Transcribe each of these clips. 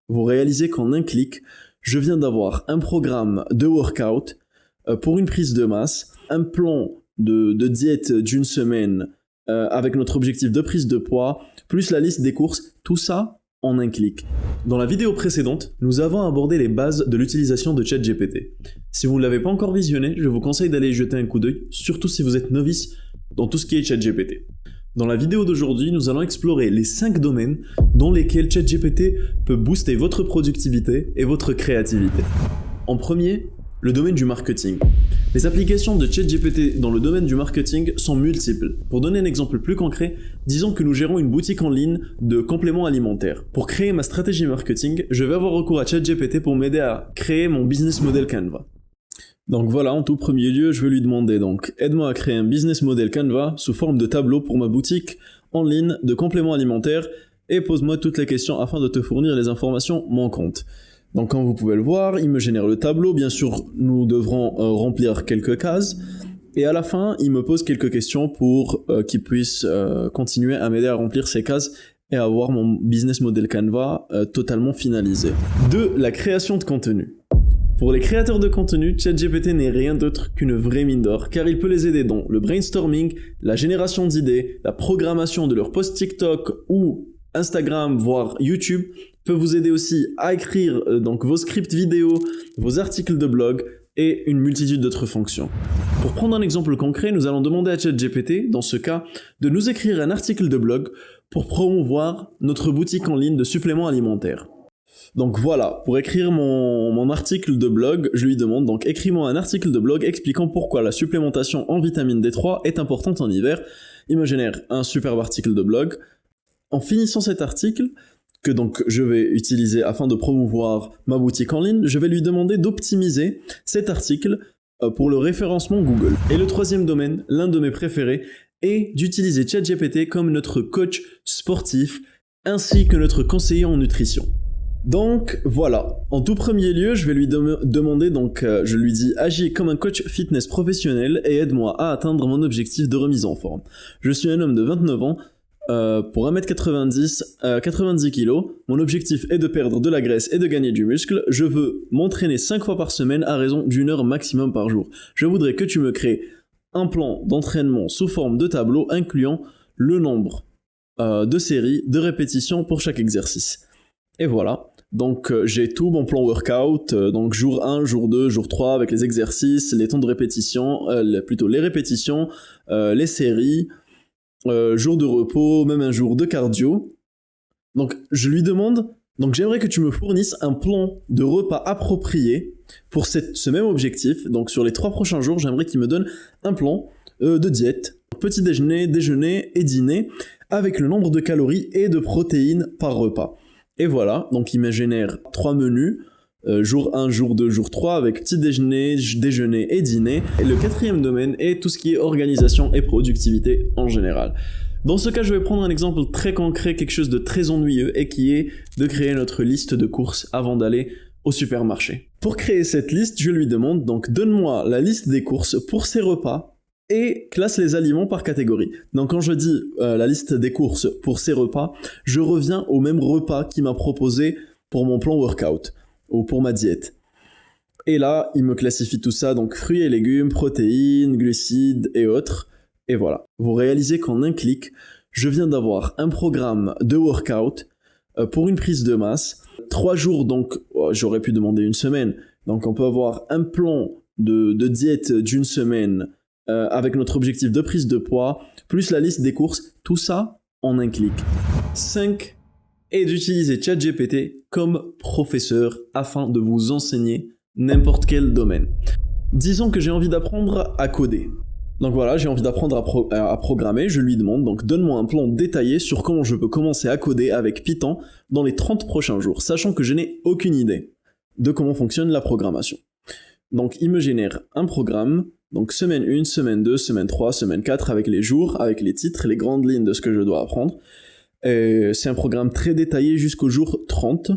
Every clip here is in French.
Vous réalisez qu'en un clic, je viens d'avoir un programme de workout pour une prise de masse, un plan de diète d'une semaine avec notre objectif de prise de poids, plus la liste des courses, tout ça en un clic. Dans la vidéo précédente, nous avons abordé les bases de l'utilisation de ChatGPT. Si vous ne l'avez pas encore visionné, je vous conseille d'aller y jeter un coup d'œil, surtout si vous êtes novice dans tout ce qui est ChatGPT. Dans la vidéo d'aujourd'hui, nous allons explorer les 5 domaines dans lesquels ChatGPT peut booster votre productivité et votre créativité. En premier, le domaine du marketing. Les applications de ChatGPT dans le domaine du marketing sont multiples. Pour donner un exemple plus concret, disons que nous gérons une boutique en ligne de compléments alimentaires. Pour créer ma stratégie marketing, je vais avoir recours à ChatGPT pour m'aider à créer mon business model Canva. Donc voilà, en tout premier lieu, je vais lui demander aide-moi à créer un business model Canva sous forme de tableau pour ma boutique en ligne de compléments alimentaires et pose-moi toutes les questions afin de te fournir les informations manquantes. Donc comme vous pouvez le voir, il me génère le tableau, bien sûr nous devrons remplir quelques cases et à la fin il me pose quelques questions pour qu'il puisse continuer à m'aider à remplir ces cases et avoir mon business model Canva totalement finalisé. 2. La création de contenu. Pour les créateurs de contenu, ChatGPT n'est rien d'autre qu'une vraie mine d'or, car il peut les aider dans le brainstorming, la génération d'idées, la programmation de leurs posts TikTok ou Instagram, voire YouTube, peut vous aider aussi à écrire vos scripts vidéo, vos articles de blog et une multitude d'autres fonctions. Pour prendre un exemple concret, nous allons demander à ChatGPT, dans ce cas, de nous écrire un article de blog pour promouvoir notre boutique en ligne de suppléments alimentaires. Donc voilà, pour écrire mon article de blog, je lui demande écris-moi un article de blog expliquant pourquoi la supplémentation en vitamine D3 est importante en hiver. Il me génère un superbe article de blog. En finissant cet article, que je vais utiliser afin de promouvoir ma boutique en ligne, je vais lui demander d'optimiser cet article pour le référencement Google. Et le troisième domaine, l'un de mes préférés, est d'utiliser ChatGPT comme notre coach sportif ainsi que notre conseiller en nutrition. Donc voilà, en tout premier lieu, je vais lui demander, je lui dis « Agis comme un coach fitness professionnel et aide-moi à atteindre mon objectif de remise en forme. Je suis un homme de 29 ans, pour 1m90, 90 kg, mon objectif est de perdre de la graisse et de gagner du muscle, je veux m'entraîner 5 fois par semaine à raison d'1 heure maximum par jour. Je voudrais que tu me crées un plan d'entraînement sous forme de tableau incluant le nombre de séries, de répétitions pour chaque exercice. » Et voilà. J'ai tout mon plan workout, jour 1, jour 2, jour 3 avec les exercices, les temps de répétition, les répétitions, les séries, jour de repos, même un jour de cardio. Donc je lui demande, j'aimerais que tu me fournisses un plan de repas approprié pour ce même objectif. Donc sur les 3 prochains jours, j'aimerais qu'il me donne un plan de diète, petit déjeuner, déjeuner et dîner, avec le nombre de calories et de protéines par repas. Et voilà, il me génère 3 menus, jour 1, jour 2, jour 3, avec petit déjeuner, déjeuner et dîner. Et le 4e domaine est tout ce qui est organisation et productivité en général. Dans ce cas, je vais prendre un exemple très concret, quelque chose de très ennuyeux, et qui est de créer notre liste de courses avant d'aller au supermarché. Pour créer cette liste, je lui demande, donne-moi la liste des courses pour ces repas, et classe les aliments par catégorie. Donc quand je dis la liste des courses pour ces repas, je reviens au même repas qu'il m'a proposé pour mon plan workout ou pour ma diète. Et là, il me classifie tout ça, fruits et légumes, protéines, glucides et autres. Et voilà. Vous réalisez qu'en un clic, je viens d'avoir un programme de workout pour une prise de masse. 3 jours, j'aurais pu demander une semaine. Donc on peut avoir un plan de diète d'une semaine avec notre objectif de prise de poids, plus la liste des courses, tout ça en un clic. 5 est d'utiliser ChatGPT comme professeur afin de vous enseigner n'importe quel domaine. Disons que j'ai envie d'apprendre à coder. J'ai envie d'apprendre à programmer, je lui demande, donne-moi un plan détaillé sur comment je peux commencer à coder avec Python dans les 30 prochains jours, sachant que je n'ai aucune idée de comment fonctionne la programmation. Il me génère un programme, semaine 1, semaine 2, semaine 3, semaine 4, avec les jours, avec les titres, les grandes lignes de ce que je dois apprendre. Et c'est un programme très détaillé jusqu'au jour 30.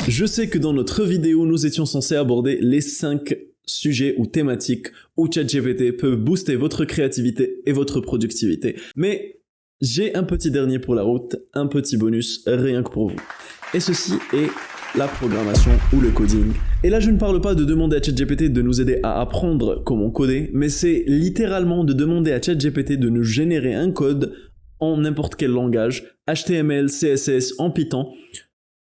Je sais que dans notre vidéo, nous étions censés aborder les 5 sujets ou thématiques où ChatGPT peut booster votre créativité et votre productivité. Mais j'ai un petit dernier pour la route, un petit bonus rien que pour vous. Et ceci est la programmation ou le coding. Et là, je ne parle pas de demander à ChatGPT de nous aider à apprendre comment coder, mais c'est littéralement de demander à ChatGPT de nous générer un code en n'importe quel langage, HTML, CSS, en Python,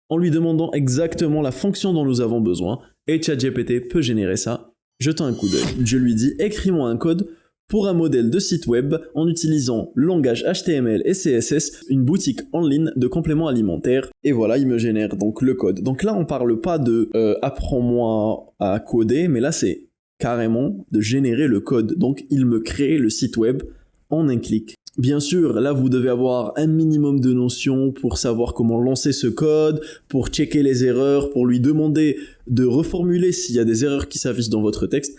en lui demandant exactement la fonction dont nous avons besoin, et ChatGPT peut générer ça. Jetant un coup d'œil, je lui dis « Écris-moi un code pour un modèle de site web en utilisant le langage HTML et CSS, une boutique en ligne de compléments alimentaires. » Et voilà, il me génère donc le code. Donc là, on parle pas de apprends-moi à coder, mais là, c'est carrément de générer le code. Donc, il me crée le site web en un clic. Bien sûr, là, vous devez avoir un minimum de notions pour savoir comment lancer ce code, pour checker les erreurs, pour lui demander de reformuler s'il y a des erreurs qui s'affichent dans votre texte,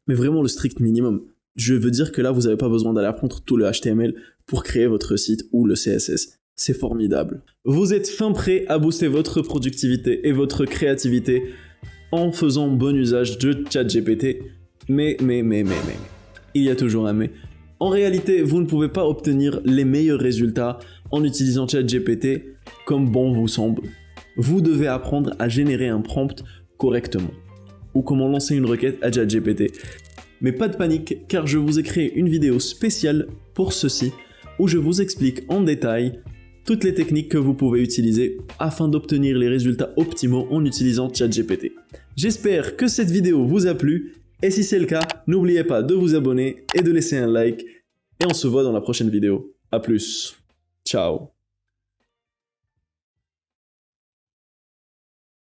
mais vraiment le strict minimum. Je veux dire que là, vous n'avez pas besoin d'aller apprendre tout le HTML pour créer votre site ou le CSS. C'est formidable. Vous êtes fin prêt à booster votre productivité et votre créativité en faisant bon usage de ChatGPT. Mais, il y a toujours un mais. En réalité, vous ne pouvez pas obtenir les meilleurs résultats en utilisant ChatGPT comme bon vous semble. Vous devez apprendre à générer un prompt correctement ou comment lancer une requête à ChatGPT. Mais pas de panique, car je vous ai créé une vidéo spéciale pour ceci, où je vous explique en détail toutes les techniques que vous pouvez utiliser afin d'obtenir les résultats optimaux en utilisant ChatGPT. J'espère que cette vidéo vous a plu, et si c'est le cas, n'oubliez pas de vous abonner et de laisser un like, et on se voit dans la prochaine vidéo. A plus. Ciao.